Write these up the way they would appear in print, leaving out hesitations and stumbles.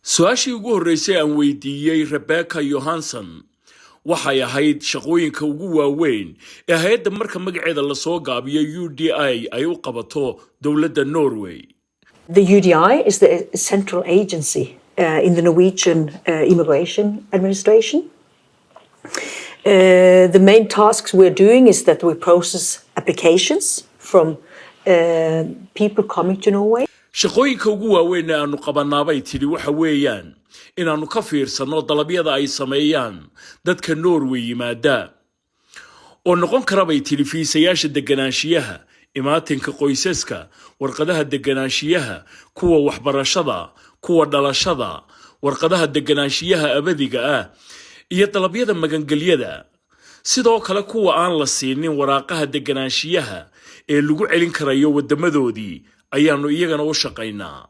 su-aashii ugu horreysay aan weydiiyey Rebecca Johansson waxay ahayd shaqooyinka ugu waaweyn ee hay'adda marka magaceeda la soo gaabiyo UDI ay u qabato dowladda Norway. The UDI is the central agency in the Norwegian Immigration Administration. The main tasks we're doing is that we process applications from people coming to Norway. shaqooyinka ugu waaweyn ee aanu qabanaabay tiri waxa weeyaan inaanu ka fiirsano dalabyada ay sameeyaan dadka Norway yimaada oo noqon kara bay tiri fiisayaasha deganaanshiyaha imaatinka qoysaska warqadaha deganaanshiyaha kuwa waxbarashada kuwa dhalashada warqadaha deganaanshiyaha abadiga ah iyo dalabyada magangelyada sidoo kale kuwa aan la siinin waraaqaha deganaanshiyaha ee lagu celin karayo wadamadoodii ayaanu iyagana u shaqaynaa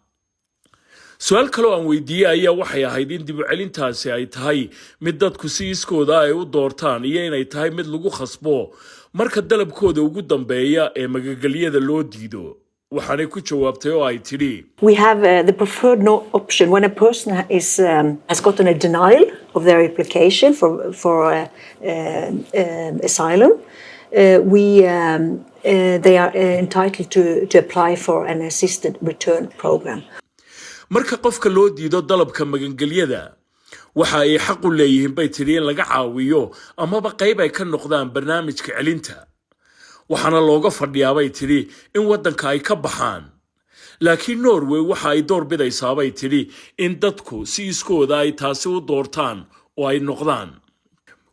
su'aal kale oo aan weydiiyay ayaa waxay ahayd in dib u celintaasi ay tahay mid dadku si iskooda ay u doortaan iyo inay tahay mid lagu khasbo marka dalabkooda ugu dambeeya ee magagalyada loo diido waxaanay ku jawaabtay oo ay tidhi We have the preferred no option when a person has gotten a denial of their application for asylum. They are entitled to apply for an assisted return program. marka qofka loo diido dalabka magangelyada waxa ay xaq u leeyihiin bay tiri in laga caawiyo amaba qayb ay ka noqdaan barnaamijka celinta waxaana looga fadhiyaa bay tiri in wadanka ay ka baxaan laakiin Norway waxa ay door bidaysaa bay tiri in dadku si iskooda ay taasi u doortaan oo ay noqdaan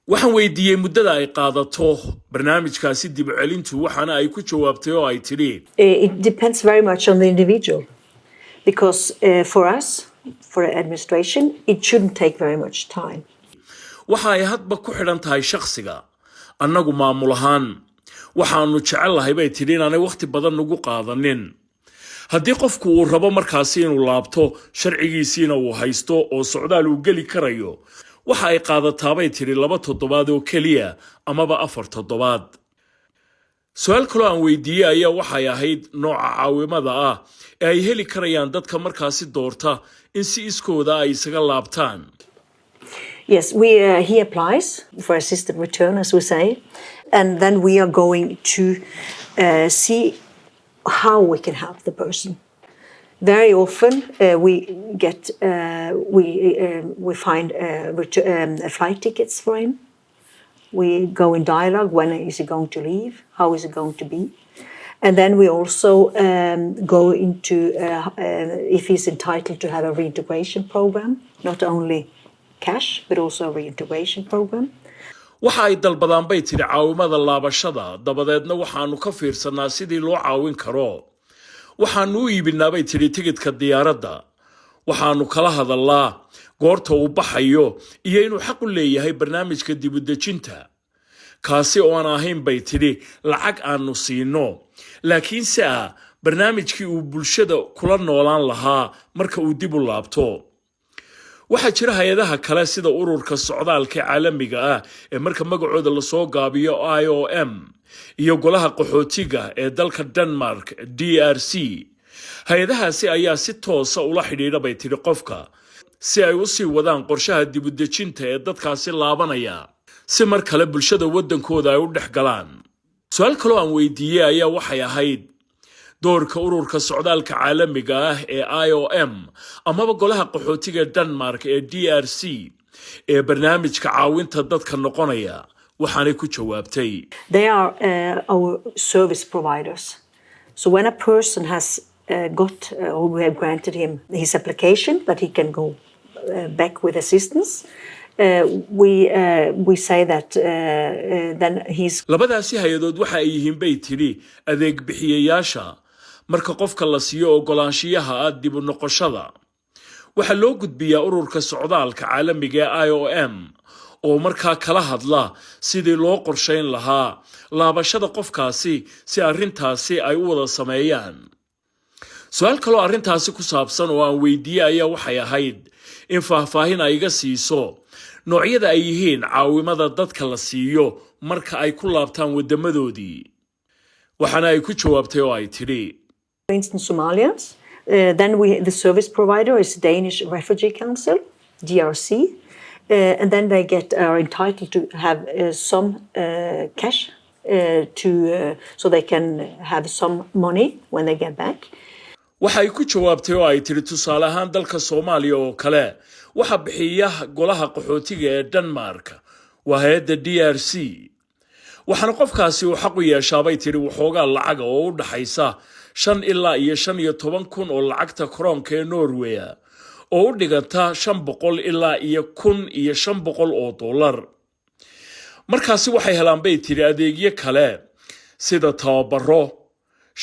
waxaan weydiiyey muddada ay qaadato barnaamijkaasi dib u celintu waxaana ay ku jawaabtay oo ay tiri It depends very much on the individual because for us, for administration, it shouldn't take very much time. waxa ay hadba ku xidhan tahay shakhsiga annagu maamul ahaan waxaanu jecelahay bay tiri inaanay waqti badan ugu qaadanin haddii qofku uu rabo markaasi inuu laabto sharcigiisiina uu haysto oo socdaal uu geli karayo waxa ay qaadataa bay tiri 2 toddobaad oo keliya amaba 4 toddobaad su'aal kale aan weydiiyey ayaa waxay ahayd nooca caawimada ah ee ay heli karayaan dadka markaasi doorta in si iskooda ay isaga laabtaan Yes, he applies for assisted return, as we say, and then we are going to see how we can help the person. Very often, we find flight tickets for him. We go in dialogue. When is he going to leave? How is it going to be? And then we also go into if he's entitled to have a reintegration program, not only cash, but also a reintegration program. waxa ay dalbadaan bay tiri caawimada laabashada dabadeedna waxaanu ka fiirsanaa sidii loo caawin karo waxaanu u iibinaa bay tiri tigidhka diyaaradda waxaanu kala hadalnaa goorta uu baxayo iyo inuu xaq u leeyahay barnaamijka dib u dejinta kaasi oo aan ahayn bay tiri lacag aanu siino laakiin se barnaamijkii uu bulshada kula noolaan lahaa marka uu dib u laabto waxaa jira hay'adaha kale sida ururka socdaalka caalamiga ah ee marka magacooda la soo gaabiyo IOM iyo golaha qaxootiga ee dalka Denmark DRC hay'adahaasi ayaa si toos ah ula xidhiidha bay tiri qofka si ay u sii wadaan qorshaha dib u dejinta ee dadkaasi laabanaya si mar kale bulshada wadankooda ay u dhex galaan su'aal kale oo aan weydiiyey ayaa waxay ahayd doorka ururka socdaalka caalamiga ah ee IOM amaba golaha qaxootiga Denmark ee DRC ee barnaamijka caawinta dadka noqonaya waxaanay ku jawaabtay They are our service providers. So when a person has or we have granted him his application that he can go back with assistance, we say that then he's labadaasi hay'adood waxa ay yihiin bay tiri adeeg bixiyayaasha marka qofka la siiyo ogolaanshiyaha dib u noqoshada waxa loo gudbiyaa ururka socdaalka caalamiga ee IOM oo markaa kala hadla sidii loo qorsheyn lahaa laabashada qofkaasi si arrintaasi ay u wada sameeyaan su'aal kale oo arrintaasi ku saabsan oo aan weydiiyey ayaa waxay ahayd in faahfaahin ay iga siiso noocyada ay yihiin caawimada dadka la siiyo marka ay ku laabtaan wadamadoodii waxaana ay ku jawaabtay oo ay tidhi for instance Somalians Then the service provider is Danish Refugee Council, DRC, and then they are entitled to have some cash so they can have some money when they get back. waxay ku jawaabtay oo ay tiri tusaale ahaan dalka Soomaaliya oo kale waxa bixiya golaha qaxootiga ee Denmark waa hay'adda DRC waxaana qofkaasi uu xaq u yeeshaa bay tiri waxoogaa lacag oo u dhaxaysa 5 ilaa 15 kun oo lacagta kroonka ee Norway oo u dhiganta 500 ilaa 1500 oo dollar markaasi waxay helaan bay tiri adeegyo kale sida tababaro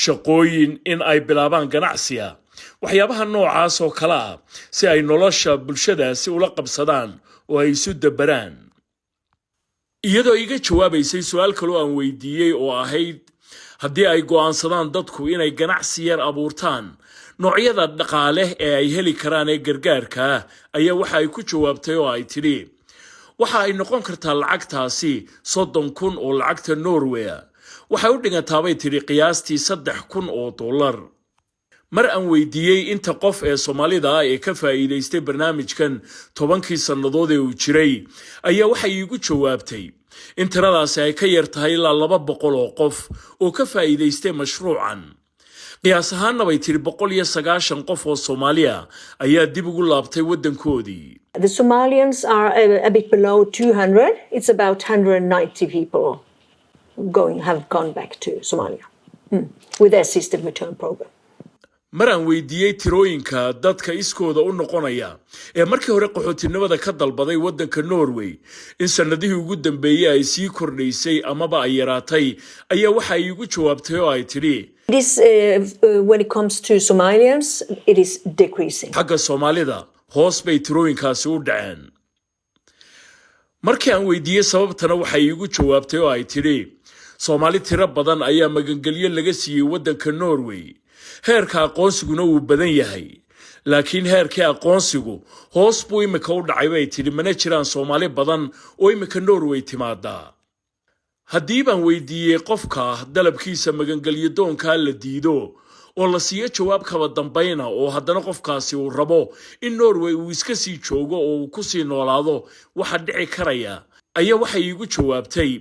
shaqooyin in ay bilaabaan ganacsiga waxyaabaha noocaas oo kala ah si ay nolosha bulshadaasi ula qabsadaan oo ay isu dabaraan iyadoo iga jawaabaysay su'aal kale oo aan weydiiyay oo ahayd haddii ay go'aansadaan dadku inay ganacsi yar abuurtaan noocyada dhaqaale ee ay heli karaan ee gargaarka ayaa waxa ay ku jawaabtay oo ay tiri waxa ay noqon kartaa lacagtaasi 30 kun oo lacagta Norway waxay u dhigantaa bay tiri qiyaastii 3 kun oo dollar mar aan weydiiyay inta qof ee Soomaalida ay ka faa'iideystay barnaamijkan 10kii sanadood ee uu jiray ayaa waxay igu jawaabtay in tiradaasi ay ka yar tahay ilaa 200 oo qof oo ka faa'iideystay mashruucan qiyaas ahaan bay tiri 190 qof oo Soomaaliya ayaa dib ugu laabtay wadankoodii. The Somalians are a bit below 200. It's about 190 people have gone back to Somalia with the assisted return program. maraan weydiiyay tirooyinka dadka iskooda u noqonaya ee markii hore qaxootinimada ka dalbaday wadanka Norway in sanadihii ugu dambeeyay ay sii kordhaysay amaba ay yaraatay ayaa waxa ay igu jawaabtay oo ay tiri when it comes to Somalians it is decreasing. xagga Soomaalida hoos bay tirooyinkaasi u dhaceen markii aan weydiiyay sababtana waxa ay igu jawaabtay oo ay tiri Soomaali tiro badan ayaa magangelyo laga siiyay wadanka Norway heerka aqoonsiguna uu badan yahay laakiin heerka aqoonsigu hoos buu imika u dhacay bay tiri mana jiraan Soomaali badan oo imika Norway timaada haddii baan weydiiyay qofka dalabkiisa magangelyo doonka la diido oo la siiyo jawaab kaba dambayna oo haddana qofkaasi uu rabo in Norway uu iska sii joogo oo uu ku sii noolaado waxa dhici karaya ayaa waxay igu jawaabtay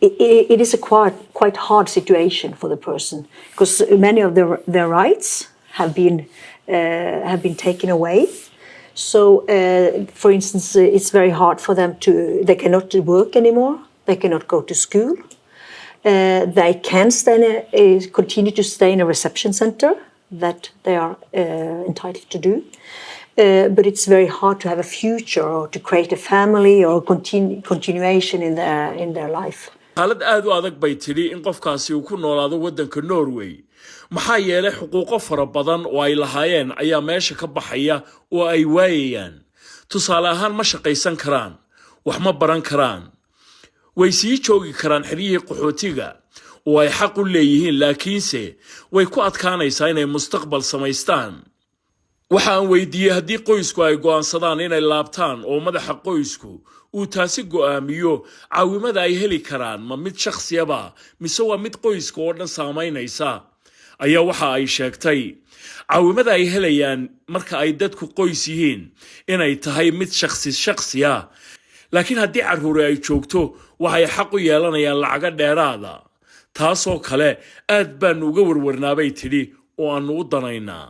It is a quite hard situation for the person because many of their rights have been taken away. So, for instance, it's very hard for them they cannot work anymore. They cannot go to school. They can continue to stay in a reception center that they are entitled to do. But it's very hard to have a future or to create a family or continuation in their life. xaalad aad u adag bay tiri in qofkaasi uu ku noolaado wadanka Norway maxaa yeelay xuquuqo fara badan oo ay lahaayeen ayaa meesha ka baxaya oo ay waayayaan tusaale ahaan ma shaqaysan karaan wax ma baran karaan way sii joogi karaan xiriyihii qaxootiga oo ay xaq u leeyihiin laakiinse way ku adkaanaysaa inay mustaqbal samaystaan waxaan weydiiyay haddii qoysku ay go'aansadaan inay laabtaan oo madaxa qoysku uu taasi go'aamiyo caawimada ay heli karaan ma mid shakhsiyaba mise waa mid qoyska oo dhan saameynaysa ayaa waxa ay sheegtay caawimada ay helayaan marka ay dadku qoys yihiin inay tahay mid shakhsiya laakiin haddii carruur ay joogto waxay xaq u yeelanayaan lacaga dheeraada taasoo kale aad baan uga warwarnaabay tiri oo aanu u danaynaa